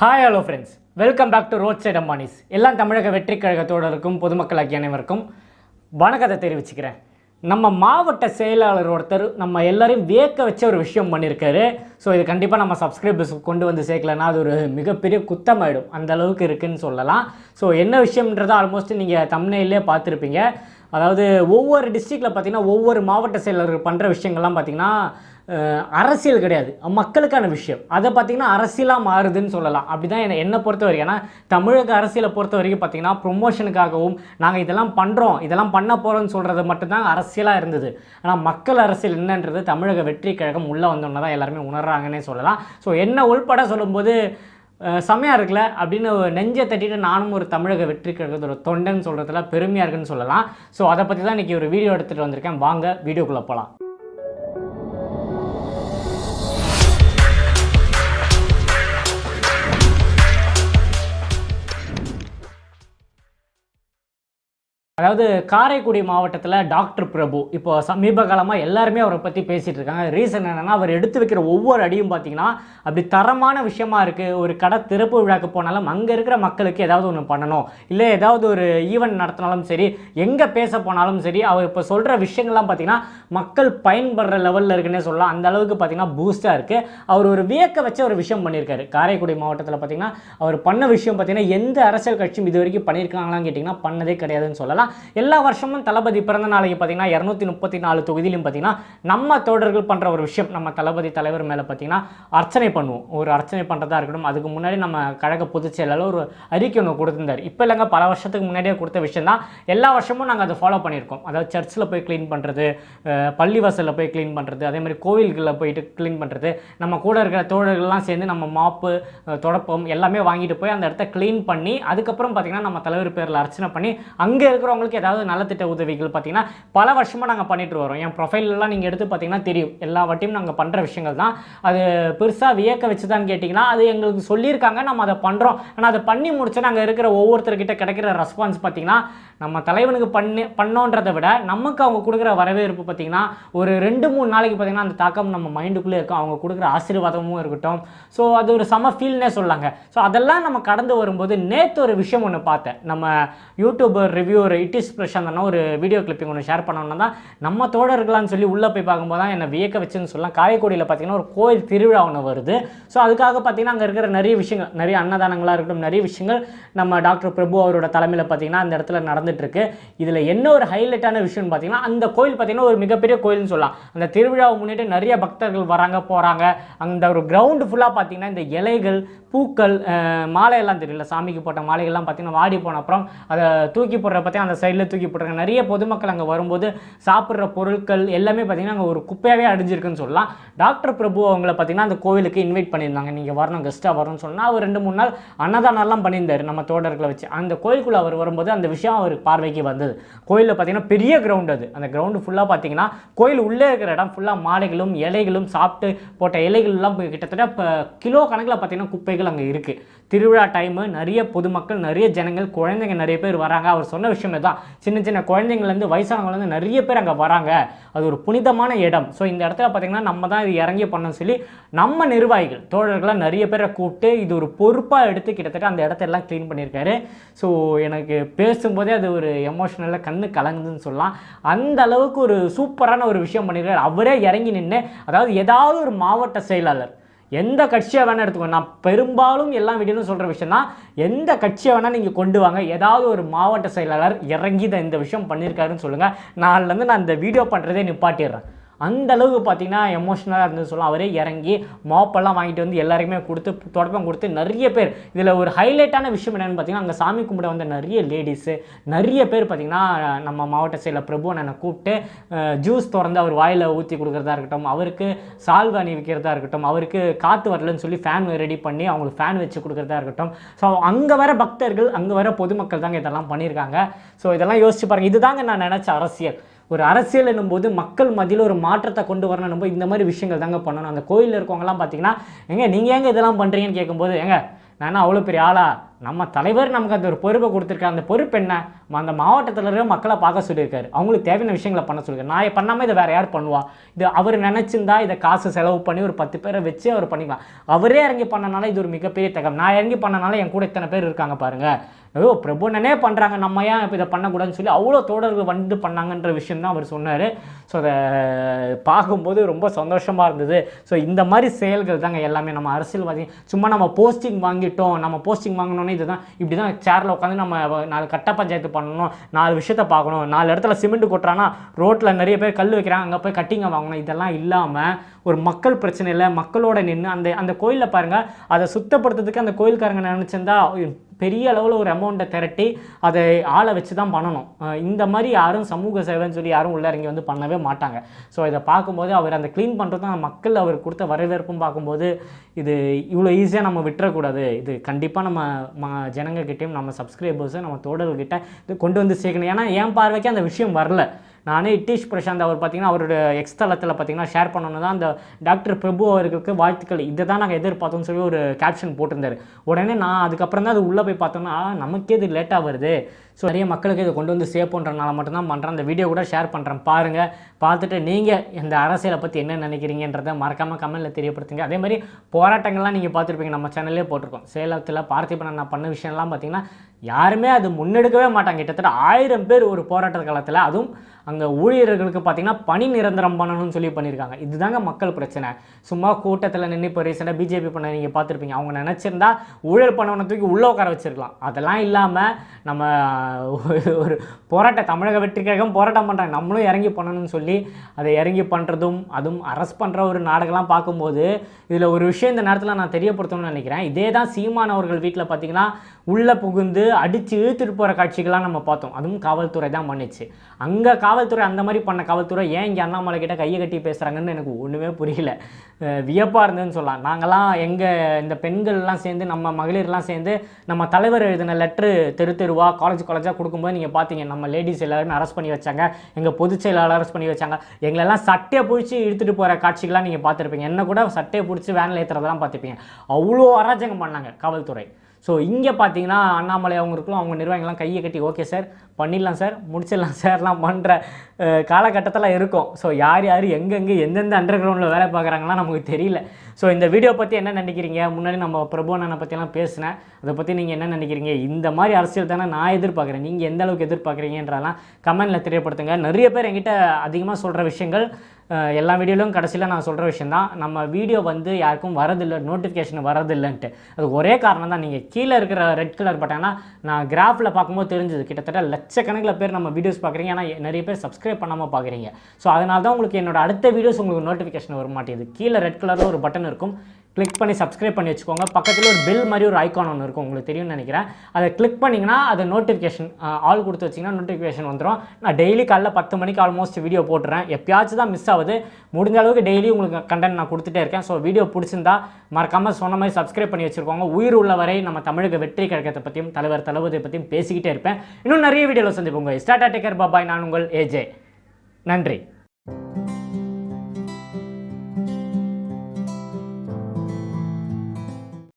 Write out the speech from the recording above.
Hi hello friends, welcome back to roadside Ambanis. எல்லாம் தமிழக வெற்றி கழகத்தோடருக்கும் பொதுமக்களாகிய அனைவருக்கும் வணக்கத்தை தெரிவிச்சுக்கிறேன். நம்ம மாவட்ட செயலாளர் ஒருத்தர் நம்ம எல்லாரையும் வியக்க வச்ச ஒரு விஷயம் பண்ணியிருக்காரு. ஸோ இது கண்டிப்பாக நம்ம சப்ஸ்கிரைபர்ஸ் கொண்டு வந்து சேர்க்கலன்னா அது ஒரு மிகப்பெரிய குத்தமாயிடும், அந்த அளவுக்கு இருக்குதுன்னு சொல்லலாம். ஸோ என்ன விஷயம்ன்றதை ஆல்மோஸ்ட் நீங்கள் தம்ப்நெயிலே பார்த்துருப்பீங்க. அதாவது ஒவ்வொரு டிஸ்ட்ரிக்டில் பார்த்திங்கன்னா ஒவ்வொரு மாவட்ட செயலர்கள் பண்ணுற விஷயங்கள்லாம் பார்த்திங்கன்னா அரசியல் கிடையாது, மக்களுக்கான விஷயம். அதை பார்த்திங்கன்னா அரசியலாக மாறுதுன்னு சொல்லலாம். அப்படி தான் என்னை பொறுத்த வரைக்கும். ஏன்னா தமிழக அரசியலை பொறுத்த வரைக்கும் பார்த்திங்கன்னா ப்ரொமோஷனுக்காகவும் நாங்கள் இதெல்லாம் பண்ணுறோம், இதெல்லாம் பண்ண போகிறோன்னு சொல்கிறது மட்டும்தான் அரசியலாக இருந்தது. ஆனால் மக்கள் அரசியல் என்னன்றது தமிழக வெற்றி கழகம் உள்ளே வந்தோன்னா தான் எல்லாருமே உணர்றாங்கன்னே சொல்லலாம். ஸோ என்ன உள்பட சொல்லும்போது செம்மையாக இருக்குல்ல அப்படின்னு நெஞ்சை தட்டிட்டு நானும் ஒரு தமிழக வெற்றி கழகத்தோட தொண்டன் சொல்கிறதுல பெருமையாக இருக்குன்னு சொல்லலாம். ஸோ அதை பற்றி தான் இன்றைக்கி ஒரு வீடியோ எடுத்துகிட்டு வந்திருக்கேன். வாங்க வீடியோக்குள்ளே போகலாம். அதாவது காரைக்குடி மாவட்டத்தில் டாக்டர் பிரபு இப்போ சமீப காலமாக எல்லாருமே அவரை பற்றி பேசிகிட்டு இருக்காங்க. ரீசன் என்னென்னா அவர் எடுத்து வைக்கிற ஒவ்வொரு அடியும் பார்த்திங்கன்னா அப்படி தரமான விஷயமா இருக்குது. ஒரு கடை திறப்பு விழாக்கு போனாலும் அங்கே இருக்கிற மக்களுக்கு ஏதாவது ஒன்று பண்ணணும், இல்லை ஏதாவது ஒரு ஈவெண்ட் நடத்தினாலும் சரி, எங்கே பேச போனாலும் சரி, அவர் இப்போ சொல்கிற விஷயங்கள்லாம் பார்த்திங்கன்னா மக்கள் பயன்படுற லெவலில் இருக்குன்னே சொல்லலாம். அந்த அளவுக்கு பார்த்திங்கன்னா பூஸ்ட்டாக இருக்குது. அவர் ஒரு வியக்க வச்ச ஒரு விஷயம் பண்ணியிருக்காரு. காரைக்குடி மாவட்டத்தில் பார்த்திங்கன்னா அவர் பண்ண விஷயம் பார்த்திங்கன்னா எந்த அரசியல் கட்சியும் இது வரைக்கும் பண்ணியிருக்காங்களான்னு கேட்டிங்கன்னா பண்ணதே கிடையாதுன்னு சொல்லலாம். எல்லா வருஷமும் தளபதி பிறந்த நாளைக்கு பார்த்தீங்கன்னா 234 தொகுதியிலும் பார்த்தீங்கன்னா நம்ம தோழர்கள் பண்ணுற ஒரு விஷயம், நம்ம தளபதி தலைவர் மேலே பார்த்தீங்கன்னா அர்ச்சனை பண்ணுவோம். ஒரு அர்ச்சனை பண்ணுறதா இருக்கட்டும். அதுக்கு முன்னாடி நம்ம கழக பொதுச் செயலாளர் ஒரு அறிக்கை ஒன்று கொடுத்துருந்தார். இப்போ இல்லைங்க, பல வருஷத்துக்கு முன்னாடியே கொடுத்த விஷயம் தான். எல்லா வருஷமும் நாங்கள் அதை ஃபாலோ பண்ணியிருக்கோம். அதாவது சர்ச்சில் போய் க்ளீன் பண்ணுறது, பள்ளிவாசலில் போய் க்ளீன் பண்ணுறது, அதே மாதிரி கோவில்களில் போயிட்டு க்ளீன் பண்ணுறது, நம்ம கூட இருக்கிற தோழர்கள்லாம் சேர்ந்து நம்ம மாப்பு தொடப்பம் எல்லாமே வாங்கிட்டு போய் அந்த இடத்த க்ளீன் பண்ணி அதுக்கப்புறம் பார்த்திங்கன்னா நம்ம தலைவர் பேரில் அர்ச்சனை பண்ணி அங்கே இருக்கிறவங்களுக்கு ஏதாவது நலத்திட்ட உதவிகள் பார்த்திங்கன்னா பல வருஷமாக நாங்கள் பண்ணிட்டு வரோம். என் ப்ரொஃபைலெலாம் நீங்கள் எடுத்து பார்த்திங்கன்னா தெரியும். எல்லா வாட்டியும் நாங்கள் பண்ணுற விஷயங்கள் தான். அது பெருசாக வியக்க வச்சுதான்னு கேட்டிங்கன்னா அது எங்களுக்கு சொல்லியிருக்காங்க, நம்ம அதை பண்ணுறோம். ஆனால் அதை பண்ணி முடிச்சா நாங்கள் இருக்கிற ஒவ்வொருத்தர்கிட்ட கிடைக்கிற ரெஸ்பான்ஸ் பார்த்திங்கன்னா நம்ம தலைவனுக்கு பண்ணோன்றதை விட நமக்கு அவங்க கொடுக்குற வரவேற்பு பார்த்திங்கன்னா ஒரு 2-3 நாளைக்கு பார்த்திங்கன்னா அந்த தாக்கம் நம்ம மைண்டுக்குள்ளே இருக்கும். அவங்க கொடுக்குற ஆசீர்வாதமும் இருக்கட்டும். ஸோ அது ஒரு சம ஃபீல்னே சொல்லாங்க. ஸோ அதெல்லாம் நம்ம கடந்து வரும்போது நேற்று ஒரு விஷயம் ஒன்று பார்த்தேன். நம்ம யூடியூபர் ரிவ்யூவர் இட்டிஸ் பிரசாந்த் ஒரு வீடியோ கிளிப்பிங் ஒன்று ஷேர் பண்ணோன்னா தான் நம்ம தோழர்களான்னு சொல்லி உள்ளே போய் பார்க்கும்போது தான் என்னை வியக்க வச்சுன்னு சொல்லலாம். காரைக்குடியில் பார்த்திங்கன்னா ஒரு கோயில் திருவிழா ஒன்று வருது. ஸோ அதுக்காக பார்த்திங்கன்னா அங்கே இருக்கிற நிறைய விஷயங்கள், நிறைய அன்னதானங்களாக இருக்கட்டும், நிறைய விஷயங்கள் நம்ம டாக்டர் பிரபு அவரோட தலைமையில் பார்த்திங்கன்னா அந்த இடத்துல நடந்துகிட்ருக்கு. இதில் என்ன ஒரு ஹைலைட்டான விஷயம்னு பார்த்திங்கன்னா அந்த கோயில் பார்த்திங்கன்னா ஒரு மிகப்பெரிய கோயில்னு சொல்லலாம். அந்த திருவிழாவை முன்னிட்டு நிறைய பக்தர்கள் வராங்க போகிறாங்க. அந்த ஒரு கிரவுண்டு ஃபுல்லாக பார்த்திங்கன்னா இந்த இலைகள், பூக்கள், மாலையெல்லாம் தெரியல, சாமிக்கு போட்ட மாலைகள்லாம் பார்த்திங்கன்னா வாடி போன அப்புறம் அதை தூக்கி போடுற பார்த்திங்கன்னா அந்த சைடில் தூக்கி போட்டுருங்க. நிறைய பொதுமக்கள் அங்கே வரும்போது சாப்பிட்ற பொருட்கள் எல்லாமே பார்த்திங்கன்னா அங்கே ஒரு குப்பையாகவே அடிஞ்சிருக்குன்னு சொல்லலாம். டாக்டர் பிரபு அவங்கள பார்த்திங்கன்னா அந்த கோவிலுக்கு இன்வைட் பண்ணியிருந்தாங்க, நீங்கள் வரணும், கெஸ்ட்டாக வரணும்னு சொன்னால் அவர் 2-3 நாள் அன்னதானம்லாம் பண்ணியிருந்தார் நம்ம தோழர்களை வச்சு. அந்த கோயிலுக்குள்ளே அவர் வரும்போது அந்த விஷயம் அவர் பார்வைக்கு வந்தது. கோயிலில் பார்த்திங்கன்னா பெரிய கிரவுண்டு, அது அந்த கிரவுண்டு ஃபுல்லாக பார்த்திங்கன்னா கோயில் உள்ளே இருக்கிற இடம் ஃபுல்லாக மாலைகளும் இலைகளும் சாப்பிட்டு போட்ட இலைகள்லாம் கிட்டத்தட்ட இப்போ கிலோ கணக்கில் பார்த்திங்கன்னா குப்பைகள் அங்கே இருக்குது. திருவிழா டைமு, நிறைய பொதுமக்கள், நிறைய ஜனங்கள், குழந்தைங்க நிறைய பேர் வராங்க. அவர் சொன்ன விஷயம் தான், சின்ன சின்ன குழந்தைங்கள்லேருந்து வயசானவங்கலேருந்து நிறைய பேர் அங்கே வராங்க. அது ஒரு புனிதமான இடம். ஸோ இந்த இடத்துல பார்த்திங்கன்னா நம்ம தான் இது இறங்கி பண்ணணும்னு சொல்லி நம்ம நிர்வாகிகள் தோழர்களாக நிறைய பேரை கூப்பிட்டு இது ஒரு பொறுப்பாக எடுத்து கிட்டத்தட்ட அந்த இடத்தெல்லாம் க்ளீன் பண்ணியிருக்காரு. ஸோ எனக்கு பேசும்போதே அது ஒரு எமோஷனலாக கண்ணு கலங்குதுன்னு சொல்லலாம். அந்த அளவுக்கு ஒரு சூப்பரான ஒரு விஷயம் பண்ணியிருக்காரு. அவரே இறங்கி நின்று, அதாவது ஏதாவது ஒரு மாவட்ட செயலாளர் எந்த கட்சியாக வேணால் எடுத்துக்கோங்க, நான் பெரும்பாலும் எல்லா வீடியோவும் சொல்கிற விஷயம் தான், எந்த கட்சியை வேணால் நீங்கள் கொண்டு வாங்க, ஏதாவது ஒரு மாவட்ட செயலாளர் இறங்கி இந்த விஷயம் பண்ணியிருக்காருன்னு சொல்லுங்கள், நாளிலேருந்து நான் இந்த வீடியோ பண்ணுறதே நிப்பாட்டிடுறேன். அந்த அளவுக்கு பார்த்திங்கன்னா எமோஷனலாக இருந்து சொல்லலாம். அவரே இறங்கி மாப்பெல்லாம் வாங்கிட்டு வந்து எல்லாருக்குமே கொடுத்து தொடப்பம் கொடுத்து நிறைய பேர். இதில் ஒரு ஹைலைட்டான விஷயம் என்னென்னு பார்த்திங்கன்னா அங்கே சாமி கும்பிட வந்த நிறைய லேடிஸு நிறைய பேர் பார்த்திங்கன்னா நம்ம மாவட்ட செயலர் பிரபு என்னை கூப்பிட்டு ஜூஸ் திறந்து அவர் வாயில் ஊற்றி கொடுக்குறதா இருக்கட்டும், அவருக்கு சால்வை அணிவிக்கிறதா இருக்கட்டும், அவருக்கு காற்று வரலன்னு சொல்லி ஃபேன் ரெடி பண்ணி அவங்களுக்கு ஃபேன் வச்சு கொடுக்குறதா இருக்கட்டும். ஸோ அங்கே வர பக்தர்கள், அங்கே வர பொதுமக்கள் தாங்க இதெல்லாம் பண்ணியிருக்காங்க. ஸோ இதெல்லாம் யோசிச்சு பாருங்கள். இதுதாங்க நான் நினச்ச அரசியல். ஒரு அரசியல் என்னும்போது மக்கள் மத்தியில் ஒரு மாற்றத்தை கொண்டு வரணும் போது இந்த மாதிரி விஷயங்கள் தாங்க பண்ணணும். அந்த கோயிலில் இருக்கவங்கலாம் பார்த்தீங்கன்னா, எங்க நீங்கள் ஏங்க இதெல்லாம் பண்ணுறீங்கன்னு கேட்கும்போது, ஏங்க நான் அவ்வளோ பெரிய ஆளா? நம்ம தலைவர் நமக்கு அந்த ஒரு பொறுப்பை கொடுத்துருக்காரு. அந்த பொறுப்பு என்ன? அந்த மாவட்டத்தில் இருக்கிற மக்களை பார்க்க சொல்லியிருக்காரு, அவங்களுக்கு தேவையான விஷயங்களை பண்ண சொல்லியிருக்காரு. நான் பண்ணாமல் இதை வேறு யார் பண்ணுவா? இது அவர் நினச்சிருந்தா இதை காசு செலவு பண்ணி ஒரு 10 பேரை வச்சு அவர் பண்ணிக்கலாம். அவரே இறங்கி பண்ணனால இது ஒரு மிகப்பெரிய தகவல். நான் இறங்கி பண்ணனால என் கூட இத்தனை பேர் இருக்காங்க பாருங்கள். ஐயோ பிரபுனே பண்ணுறாங்க, நம்ம ஏன் இப்போ இதை பண்ணக்கூடாதுன்னு சொல்லி அவ்வளோ தோழர்கள் வந்து பண்ணாங்கன்ற விஷயம் தான் அவர் சொன்னார். ஸோ அதை பார்க்கும்போது ரொம்ப சந்தோஷமாக இருந்தது. ஸோ இந்த மாதிரி செயல்கள் தாங்க எல்லாமே நம்ம அரசியல்வாதி. சும்மா நம்ம போஸ்டிங் வாங்கிட்டோம், நம்ம போஸ்டிங் வாங்கினோன்னே இதுதான் இப்படி தான் சேரில் உட்காந்து நம்ம 4 கட்ட பஞ்சாயத்து பண்ணணும், 4 விஷயத்தை பார்க்கணும், 4 இடத்துல சிமெண்ட் கொட்டுறான்னா ரோட்டில் நிறைய பேர் கல் வைக்கிறாங்க, அங்கே போய் கட்டிங்க வாங்கணும். இதெல்லாம் இல்லாமல் ஒரு மக்கள் பிரச்சனையில் மக்களோட நின்று அந்த கோயிலில் பாருங்கள், அதை சுத்தப்படுத்துறதுக்கு அந்த கோயில்காரங்க நினச்சிருந்தா பெரிய அளவில் ஒரு அமௌண்ட்டை திரட்டி அதை ஆளை வச்சு தான் பண்ணணும். இந்த மாதிரி யாரும் சமூக சேவைன்னு சொல்லி யாரும் உள்ள இறங்கி வந்து பண்ணவே மாட்டாங்க. ஸோ இதை பார்க்கும்போது அவர் அந்த க்ளீன் பண்ணுறது தான் மக்கள் அவர் கொடுத்த வரவேற்பும் பார்க்கும்போது இது இவ்வளோ ஈஸியாக நம்ம விட்டுறக்கூடாது. இது கண்டிப்பாக நம்ம ஜனங்கக்கிட்டையும் நம்ம சப்ஸ்கிரைபர்ஸை நம்ம தோழர்கிட்ட இது கொண்டு வந்து சேர்க்கணும். ஏன்னா என் பார்வைக்கு அந்த விஷயம் வரல. நானே இட்டீஷ் பிரசாந்த் அவர் பார்த்திங்கன்னா அவரோட எக்ஸ் தளத்தில் பார்த்திங்கன்னா ஷேர் பண்ணணும் தான் அந்த டாக்டர் பிரபு அவர்களுக்கு வாழ்த்துக்கள், இதை தான் நாங்கள் எதிர்பார்த்தோம்னு சொல்லி ஒரு கேப்ஷன் போட்டிருந்தார். உடனே நான் அதுக்கப்புறம் தான் அது உள்ளே போய் பார்த்தோம்னா நமக்கே இது லேட்டாக வருது. ஸோ நிறைய மக்களுக்கு இதை கொண்டு வந்து சேர்ப்போன்றனால மட்டும்தான் பண்ணுறேன். அந்த வீடியோ கூட ஷேர் பண்ணுறேன், பாருங்கள். பார்த்துட்டு நீங்கள் இந்த அரசியலை பற்றி என்ன நினைக்கிறீங்கன்றதை மறக்காமல் கமெண்ட்டில் தெரியப்படுத்துங்க. அதே மாதிரி போராட்டங்கள்லாம் நீங்கள் பார்த்துருப்பீங்க, நம்ம சேனல்லே போட்டிருக்கோம். சேலத்தில் பார்த்திபன் நான் பண்ண விஷயம்லாம் பார்த்திங்கன்னா யாருமே அது முன்னெடுக்கவே மாட்டாங்க. கிட்டத்தட்ட 1000 பேர் ஒரு போராட்ட காலத்தில், அதுவும் அங்கே ஊழியர்களுக்கு பார்த்திங்கன்னா பணி நிரந்தரம் பண்ணணும்னு சொல்லி பண்ணியிருக்காங்க. இதுதாங்க மக்கள் பிரச்சனை. சும்மா கூட்டத்தில் நின்று இப்போ ரீசெண்டாக பிஜேபி பண்ண நீங்கள் பார்த்துருப்பீங்க. அவங்க நினச்சிருந்தா ஊழல் பண்ணவனை தூக்கி உள்ளே உட்கார வச்சிருக்கலாம். அதெல்லாம் இல்லாமல் நம்ம ஒரு போராட்டம், தமிழக வெற்றிக்காக போராட்டம் பண்ணுறாங்க, நம்மளும் இறங்கி பண்ணணும்னு சொல்லி அதை இறங்கி பண்ணுறதும் அதுவும் அரெஸ்ட் பண்ணுற ஒரு நாடகம்லாம் பார்க்கும்போது இதில் ஒரு விஷயம் இந்த நேரத்தில் நான் தெரியப்படுத்தணும்னு நினைக்கிறேன். இதே தான் சீமான் அவர்கள் வீட்டில் பார்த்திங்கன்னா உள்ளே புகுந்து அடித்து இழுத்துட்டு போகிற காட்சிகள்லாம் நம்ம பார்த்தோம். அதுவும் காவல்துறை தான் பண்ணிச்சு. அங்கே காவல்துறை அந்த மாதிரி பண்ண காவல்துறை ஏன் இங்கே அண்ணாமலை கிட்ட கையை கட்டி பேசுகிறாங்கன்னு எனக்கு ஒன்றுமே புரியல. வியப்பாக இருந்ததுன்னு சொல்லலாம். நாங்களாம் இந்த பெண்கள்லாம் சேர்ந்து நம்ம மகளிர்லாம் சேர்ந்து நம்ம தலைவர் எழுதின லெட்ரு தெருவா காலேஜாக கொடுக்கும்போது நீங்கள் பார்த்தீங்க, நம்ம லேடிஸ் எல்லாருமே அரெஸ்ட் பண்ணி வச்சாங்க, எங்கள் பொதுச் செயலாளர் அரெஸ்ட் பண்ணி வச்சாங்க. எங்களெல்லாம் சட்டையை பிடிச்சி இழுத்துட்டு போகிற காட்சிகள்லாம் நீங்கள் பார்த்துருப்பீங்க. என்ன கூட சட்டையை பிடிச்சி வேனில் ஏற்றுறதெல்லாம் பார்த்துருப்பீங்க. அவ்வளோ அராஜகம் பண்ணாங்க காவல்துறை. ஸோ இங்கே பார்த்தீங்கன்னா அண்ணாமலை அவங்களுக்கும் அவங்க நிர்வாகிகள்லாம் கையை கட்டி ஓகே சார் பண்ணிடலாம் சார் முடிச்சிடலாம் சார்லாம் பண்ணுற காலகட்டத்தில் இருக்கும். ஸோ யார் எங்கெங்கே எந்தெந்த அண்டர் கிரவுண்டில் வேலை பார்க்குறாங்கலாம் நமக்கு தெரியல. ஸோ இந்த வீடியோ பற்றி என்ன நினைக்கிறீங்க? முன்னாடி நம்ம பிரபு அண்ணனை பற்றிலாம் பேசினேன், அதை பற்றி நீங்கள் என்ன நினைக்கிறீங்க? இந்த மாதிரி அரசியல் தானே நான் எதிர்பார்க்குறேன், நீங்கள் எந்த அளவுக்கு எதிர்பார்க்குறீங்கன்றதெல்லாம் கமெண்ட்டில் தெரியப்படுத்துங்க. நிறைய பேர் என்கிட்ட அதிகமாக சொல்கிற விஷயங்கள் எல்லா வீடியோலையும் கடைசியில் நான் சொல்கிற விஷயம் தான், நம்ம வீடியோ யாருக்கும் வரதில்லை, நோட்டிஃபிகேஷன் வரதில்லைன்ட்டு. அது ஒரே காரணம் தான். நீங்கள் கீழே இருக்கிற ரெட் கலர் பட்டன்னா நான் கிராஃபில் பார்க்கும்போது தெரிஞ்சது, கிட்டத்தட்ட லட்சக்கணக்கில் பேர் நம்ம வீடியோஸ் பார்க்குறீங்க, ஆனால் நிறைய பேர் சப்ஸ்கிரைப் பண்ணாமல் பார்க்குறீங்க. ஸோ அதனால தான் உங்களுக்கு என்னோட அடுத்த வீடியோஸ் உங்களுக்கு நோட்டிஃபிகேஷன் வர மாட்டேங்குது. கீழே ரெட் கலரில் ஒரு பட்டன் இருக்கும், கிளிக் பண்ணி சப்ஸ்கிரைப் பண்ணி வச்சுக்கோங்க. பக்கத்தில் ஒரு பெல் மாதிரி ஒரு ஐக்கான் ஒன்று இருக்கும், உங்களுக்கு தெரியும்னு நினைக்கிறேன். அதை கிளிக் பண்ணிங்கன்னா அது நோட்டிஃபிகேஷன் ஆல் கொடுத்து வச்சிங்கன்னா நோட்டிஃபிகேஷன் வந்துடும். நான் டெய்லி காலைல 10 மணிக்கு ஆல்மோஸ்ட் வீடியோ போட்டுறேன். எப்பயாச்சும் தான் மிஸ் ஆகுது, முடிஞ்ச அளவுக்கு டெய்லி உங்களுக்கு கண்டென்ட் நான் கொடுத்துட்டே இருக்கேன். ஸோ வீடியோ பிடிச்சிருந்தா மறக்காமல் சொன்ன மாதிரி சப்ஸ்கிரைப் பண்ணி வச்சுருக்கோங்க. உயிர் உள்ளவரை நம்ம தமிழக வெற்றி கழகத்தை பற்றியும் தலைவர் தளபதியை பற்றியும் பேசிக்கிட்டே இருப்பேன். இன்னும் நிறைய வீடியோவில் சந்திப்போங்க. Start taker பாபாய். நான் உங்கள் ஏஜே. நன்றி.